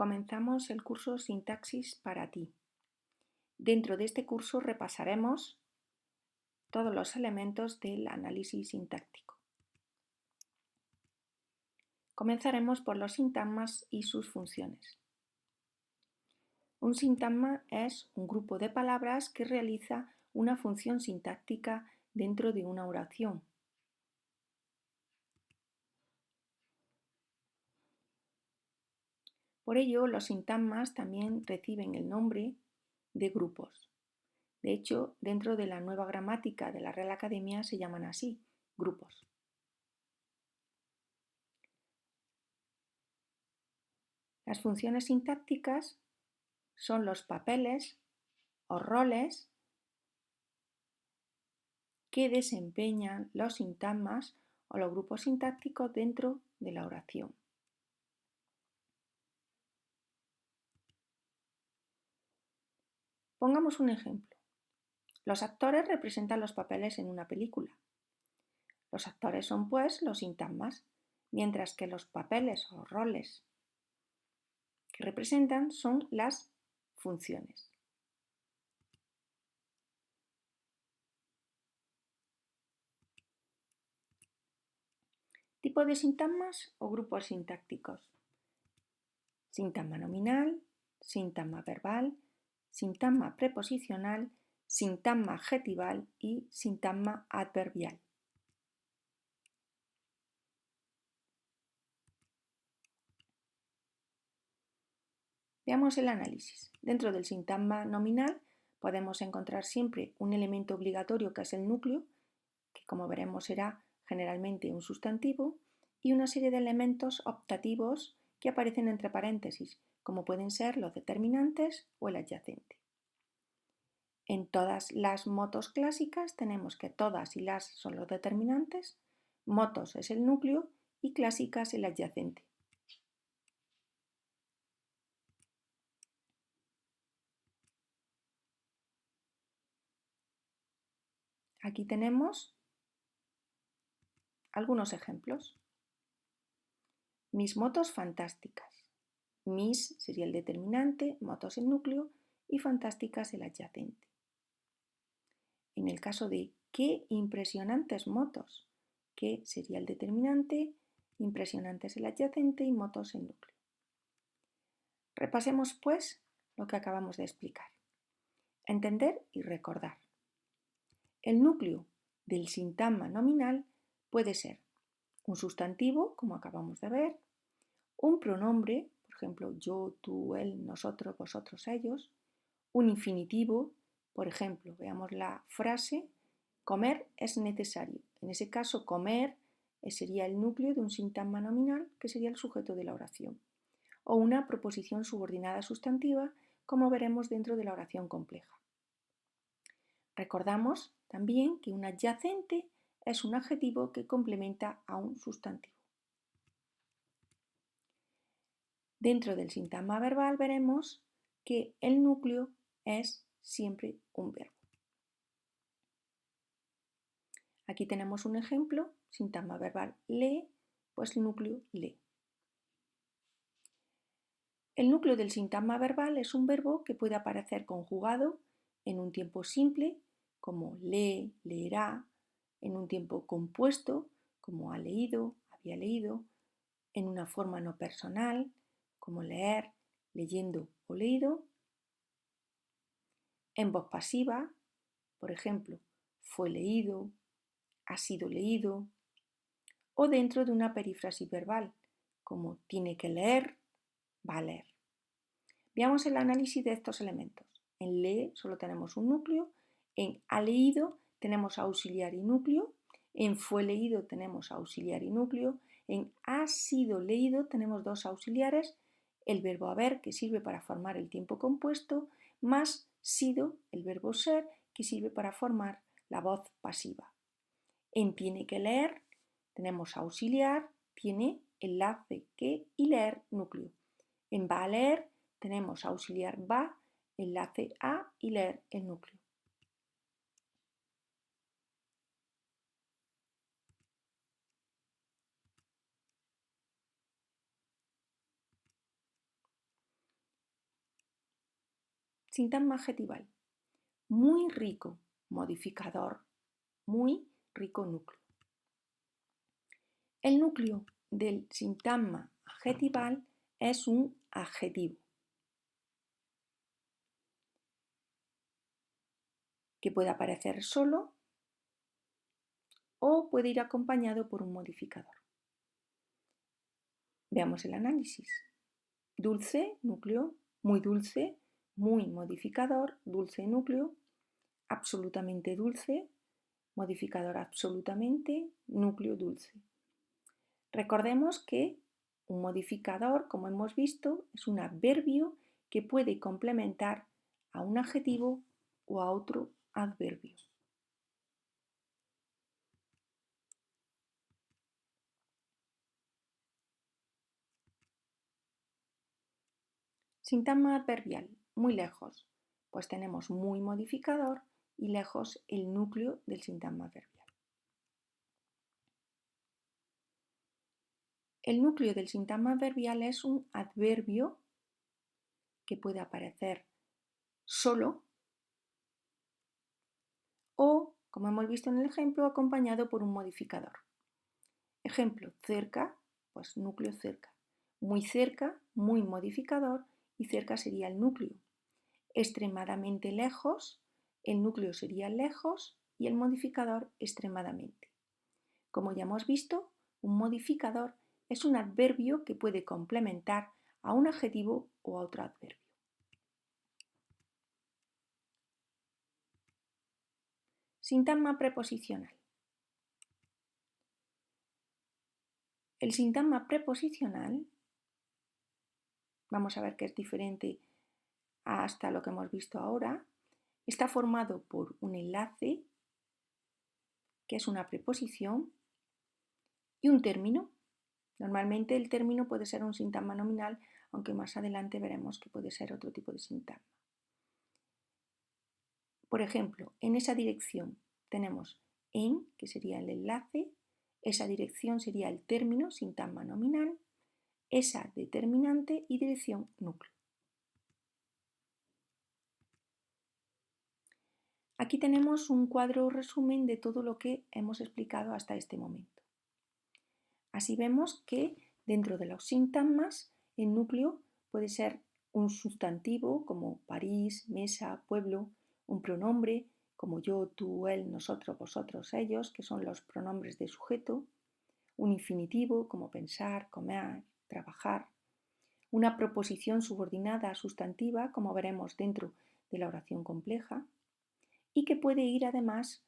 Comenzamos el curso Sintaxis para ti. Dentro de este curso repasaremos todos los elementos del análisis sintáctico. Comenzaremos por los sintagmas y sus funciones. Un sintagma es un grupo de palabras que realiza una función sintáctica dentro de una oración. Por ello, los sintagmas también reciben el nombre de grupos. De hecho, dentro de la nueva gramática de la Real Academia se llaman así, grupos. Las funciones sintácticas son los papeles o roles que desempeñan los sintagmas o los grupos sintácticos dentro de la oración. Pongamos un ejemplo. Los actores representan los papeles en una película. Los actores son, pues, los sintagmas, mientras que los papeles o roles que representan son las funciones. Tipo de sintagmas o grupos sintácticos. Sintagma nominal, sintagma verbal, sintagma preposicional, sintagma adjetival y sintagma adverbial. Veamos el análisis. Dentro del sintagma nominal podemos encontrar siempre un elemento obligatorio que es el núcleo, que como veremos será generalmente un sustantivo, y una serie de elementos optativos que aparecen entre paréntesis, como pueden ser los determinantes o el adyacente. En todas las motos clásicas tenemos que todas y las son los determinantes, motos es el núcleo y clásicas el adyacente. Aquí tenemos algunos ejemplos. Mis motos fantásticas. Mis sería el determinante, motos el núcleo y fantásticas el adyacente. En el caso de qué impresionantes motos, qué sería el determinante, impresionantes el adyacente y motos el núcleo. Repasemos pues lo que acabamos de explicar. Entender y recordar. El núcleo del sintagma nominal puede ser un sustantivo, como acabamos de ver, un pronombre, por ejemplo, yo, tú, él, nosotros, vosotros, ellos, un infinitivo, por ejemplo, veamos la frase, comer es necesario. En ese caso, comer sería el núcleo de un sintagma nominal, que sería el sujeto de la oración, o una proposición subordinada sustantiva, como veremos dentro de la oración compleja. Recordamos también que un adyacente es un adjetivo que complementa a un sustantivo. Dentro del sintagma verbal veremos que el núcleo es siempre un verbo. Aquí tenemos un ejemplo, sintagma verbal lee, pues el núcleo lee. El núcleo del sintagma verbal es un verbo que puede aparecer conjugado en un tiempo simple, como lee, leerá, en un tiempo compuesto, como ha leído, había leído, en una forma no personal, como leer, leyendo o leído, en voz pasiva, por ejemplo, fue leído, ha sido leído, o dentro de una perífrasis verbal, como tiene que leer, va a leer. Veamos el análisis de estos elementos. En lee solo tenemos un núcleo, en ha leído tenemos auxiliar y núcleo, en fue leído tenemos auxiliar y núcleo, en ha sido leído tenemos dos auxiliares, el verbo haber que sirve para formar el tiempo compuesto, más sido, el verbo ser, que sirve para formar la voz pasiva. En tiene que leer tenemos auxiliar, tiene, enlace que y leer núcleo. En va a leer tenemos auxiliar va, enlace a y leer el núcleo. Sintagma adjetival. Muy rico, modificador, muy rico núcleo. El núcleo del sintagma adjetival es un adjetivo que puede aparecer solo o puede ir acompañado por un modificador. Veamos el análisis. Dulce, núcleo, muy modificador, dulce núcleo, absolutamente dulce, modificador absolutamente, núcleo dulce. Recordemos que un modificador, como hemos visto, es un adverbio que puede complementar a un adjetivo o a otro adverbio. Sintagma adverbial, muy lejos, pues tenemos muy modificador y lejos el núcleo del sintagma adverbial. El núcleo del sintagma adverbial es un adverbio que puede aparecer solo o, como hemos visto en el ejemplo, acompañado por un modificador. Ejemplo, cerca, pues núcleo cerca. Muy cerca, muy modificador y cerca sería el núcleo. Extremadamente lejos, el núcleo sería lejos y el modificador extremadamente. Como ya hemos visto, un modificador es un adverbio que puede complementar a un adjetivo o a otro adverbio. Sintagma preposicional. El sintagma preposicional, vamos a ver que es diferente hasta lo que hemos visto ahora, está formado por un enlace, que es una preposición, y un término. Normalmente el término puede ser un sintagma nominal, aunque más adelante veremos que puede ser otro tipo de sintagma. Por ejemplo, en esa dirección tenemos en, que sería el enlace, esa dirección sería el término, sintagma nominal, esa determinante y dirección núcleo. Aquí tenemos un cuadro resumen de todo lo que hemos explicado hasta este momento. Así vemos que dentro de los sintagmas el núcleo puede ser un sustantivo como París, mesa, pueblo, un pronombre como yo, tú, él, nosotros, vosotros, ellos, que son los pronombres de sujeto, un infinitivo como pensar, comer, trabajar, una proposición subordinada sustantiva como veremos dentro de la oración compleja y que puede ir además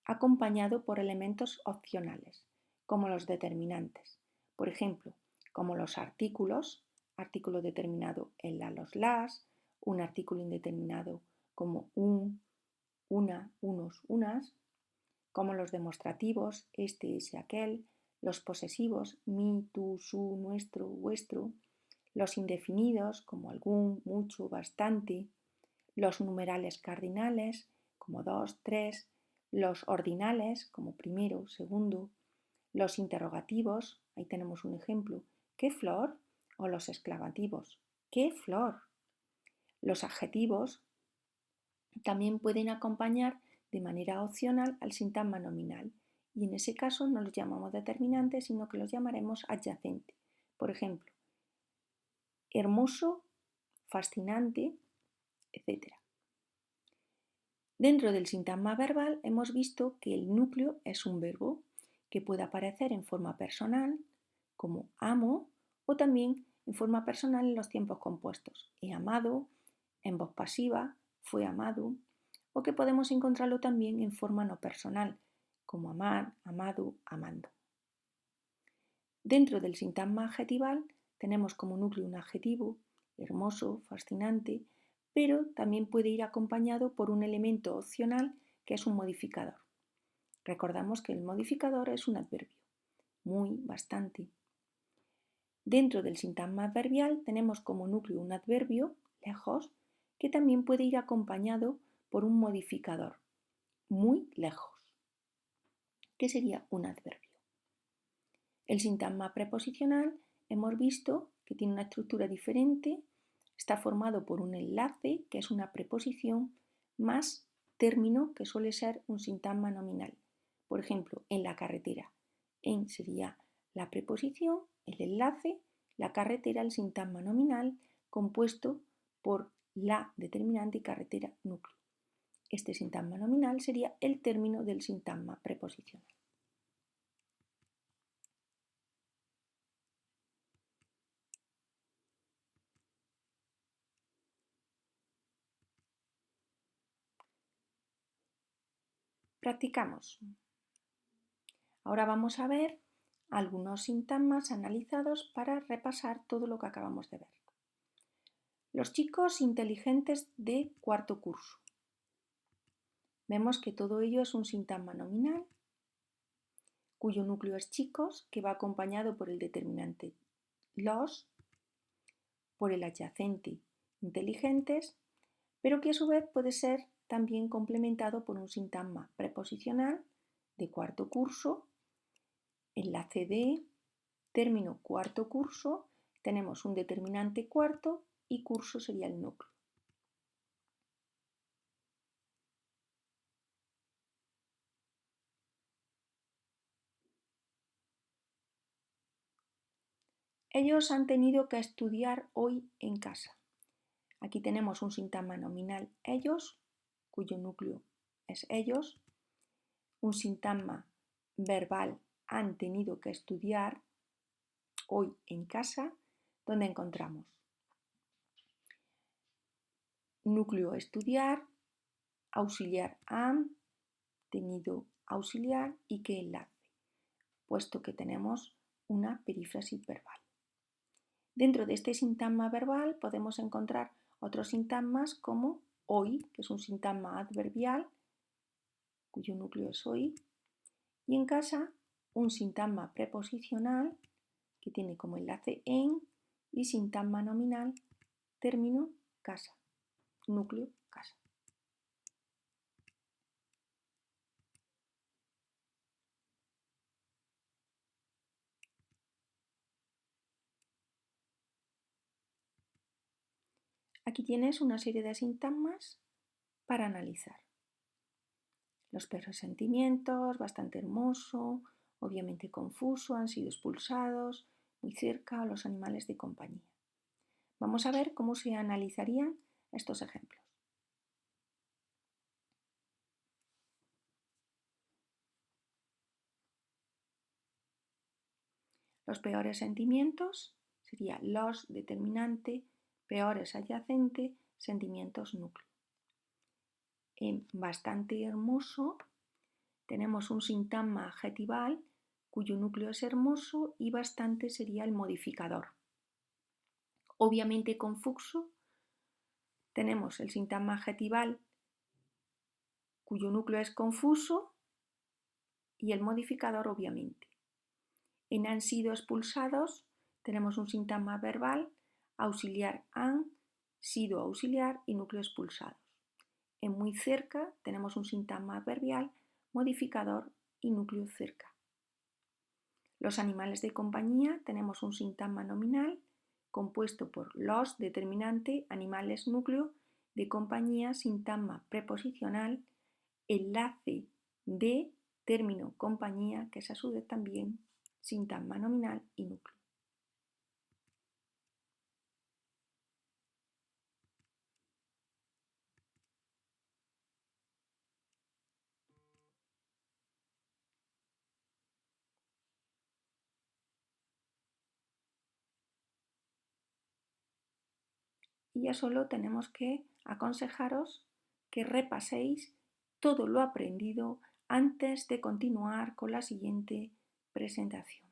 acompañado por elementos opcionales, como los determinantes. Por ejemplo, como los artículos, artículo determinado el la, los, las, un artículo indeterminado como un, una, unos, unas, como los demostrativos, este, ese, aquel, los posesivos, mi, tú, su, nuestro, vuestro, los indefinidos como algún, mucho, bastante, los numerales cardinales como 2, 3, los ordinales como primero, segundo, los interrogativos, ahí tenemos un ejemplo, ¿qué flor? O los exclamativos, ¿qué flor? Los adjetivos también pueden acompañar de manera opcional al sintagma nominal y en ese caso no los llamamos determinantes, sino que los llamaremos adyacente. Por ejemplo, hermoso, fascinante, etc. Dentro del sintagma verbal hemos visto que el núcleo es un verbo que puede aparecer en forma personal, como amo, o también en forma personal en los tiempos compuestos. He amado, en voz pasiva, fue amado, o que podemos encontrarlo también en forma no personal, como amar, amado, amando. Dentro del sintagma adjetival tenemos como núcleo un adjetivo, hermoso, fascinante, pero también puede ir acompañado por un elemento opcional que es un modificador. Recordamos que el modificador es un adverbio, muy, bastante. Dentro del sintagma adverbial tenemos como núcleo un adverbio, lejos, que también puede ir acompañado por un modificador, muy lejos, que sería un adverbio. El sintagma preposicional hemos visto que tiene una estructura diferente Está formado por un enlace, que es una preposición, más término, que suele ser un sintagma nominal. Por ejemplo, en la carretera. En sería la preposición, el enlace, la carretera, el sintagma nominal, compuesto por la determinante y carretera núcleo. Este sintagma nominal sería el término del sintagma preposicional. Practicamos. Ahora vamos a ver algunos sintagmas analizados para repasar todo lo que acabamos de ver. Los chicos inteligentes de cuarto curso. Vemos que todo ello es un sintagma nominal, cuyo núcleo es chicos, que va acompañado por el determinante los, por el adyacente inteligentes, pero que a su vez puede ser también complementado por un sintagma preposicional de cuarto curso, enlace de, término cuarto curso, tenemos un determinante cuarto y curso sería el núcleo. Ellos han tenido que estudiar hoy en casa. Aquí tenemos un sintagma nominal ellos, cuyo núcleo es ellos, un sintagma verbal han tenido que estudiar hoy en casa, donde encontramos núcleo estudiar, auxiliar han, tenido auxiliar y que enlace, puesto que tenemos una perífrasis verbal. Dentro de este sintagma verbal podemos encontrar otros sintagmas como hoy, que es un sintagma adverbial, cuyo núcleo es hoy, y en casa un sintagma preposicional que tiene como enlace en y sintagma nominal término casa, núcleo casa. Aquí tienes una serie de sintagmas para analizar. Los presentimientos, bastante hermoso, obviamente confuso, han sido expulsados, muy cerca, los animales de compañía. Vamos a ver cómo se analizarían estos ejemplos. Los peores sentimientos sería los determinante, peores adyacente, sentimientos núcleo. En bastante hermoso tenemos un sintagma adjetival cuyo núcleo es hermoso y bastante sería el modificador. Obviamente confuso tenemos el sintagma adjetival cuyo núcleo es confuso y el modificador obviamente. En han sido expulsados tenemos un sintagma verbal, auxiliar han, sido auxiliar y núcleo expulsados. En muy cerca tenemos un sintagma adverbial, modificador y núcleo cerca. Los animales de compañía tenemos un sintagma nominal compuesto por los determinante, animales núcleo, de compañía, sintagma preposicional, enlace de, término compañía, que es a su vez también sintagma nominal y núcleo. Y ya solo tenemos que aconsejaros que repaséis todo lo aprendido antes de continuar con la siguiente presentación.